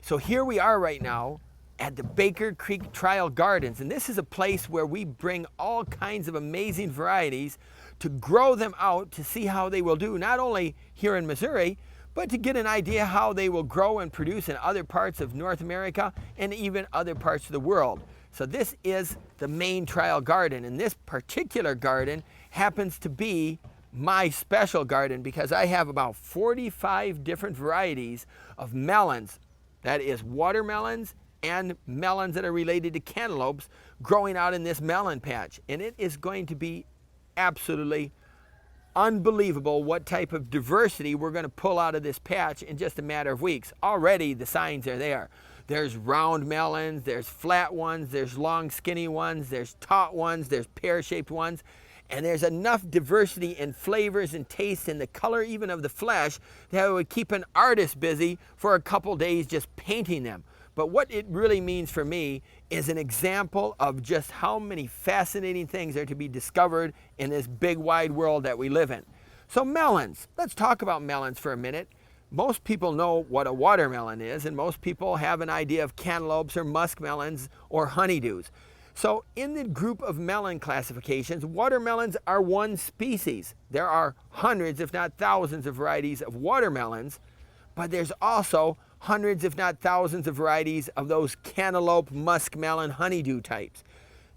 So here we are right now at the Baker Creek Trial Gardens, and this is a place where we bring all kinds of amazing varieties to grow them out to see how they will do, not only here in Missouri, but to get an idea how they will grow and produce in other parts of North America and even other parts of the world. So this is the main trial garden, and this particular garden happens to be my special garden because I have about 45 different varieties of melons, that is watermelons and melons that are related to cantaloupes, growing out in this melon patch. And it is going to be absolutely unbelievable what type of diversity we're going to pull out of this patch in just a matter of weeks. Already the signs are there. There's round melons, there's flat ones, there's long skinny ones, there's taut ones, there's pear-shaped ones, and there's enough diversity in flavors and taste and the color even of the flesh that would keep an artist busy for a couple days just painting them. But what it really means for me is an example of just how many fascinating things are to be discovered in this big wide world that we live in. So melons, let's talk about melons for a minute. Most people know what a watermelon is, and most people have an idea of cantaloupes or muskmelons or honeydews. So in the group of melon classifications, watermelons are one species. There are hundreds, if not thousands, of varieties of watermelons, but there's also hundreds, if not thousands, of varieties of those cantaloupe, muskmelon, honeydew types.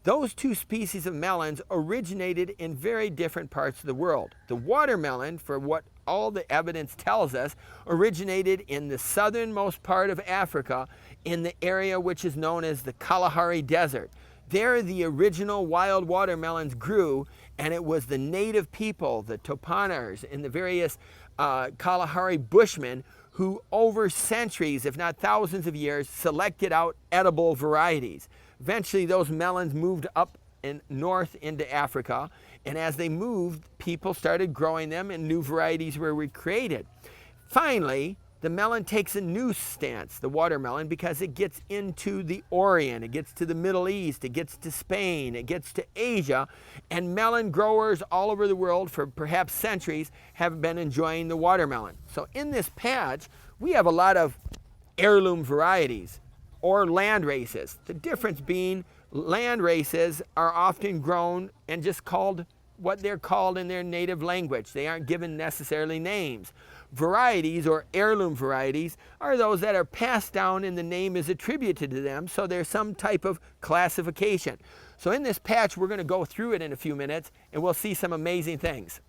Those two species of melons originated in very different parts of the world. The watermelon, for what all the evidence tells us, originated in the southernmost part of Africa in the area which is known as the Kalahari Desert. There the original wild watermelons grew, and it was the native people, the Topanars and the various Kalahari Bushmen, who over centuries, if not thousands of years, selected out edible varieties. Eventually those melons moved up and north into Africa, and as they moved, people started growing them and new varieties were created. Finally, the melon takes a new stance, the watermelon, because it gets into the Orient, it gets to the Middle East, it gets to Spain, it gets to Asia, and melon growers all over the world for perhaps centuries have been enjoying the watermelon. So in this patch, we have a lot of heirloom varieties or land races. The difference being land races are often grown and just called what they're called in their native language. They aren't given necessarily names. Varieties or heirloom varieties are those that are passed down and the name is attributed to them, so there's some type of classification. So in this patch, we're going to go through it in a few minutes and we'll see some amazing things.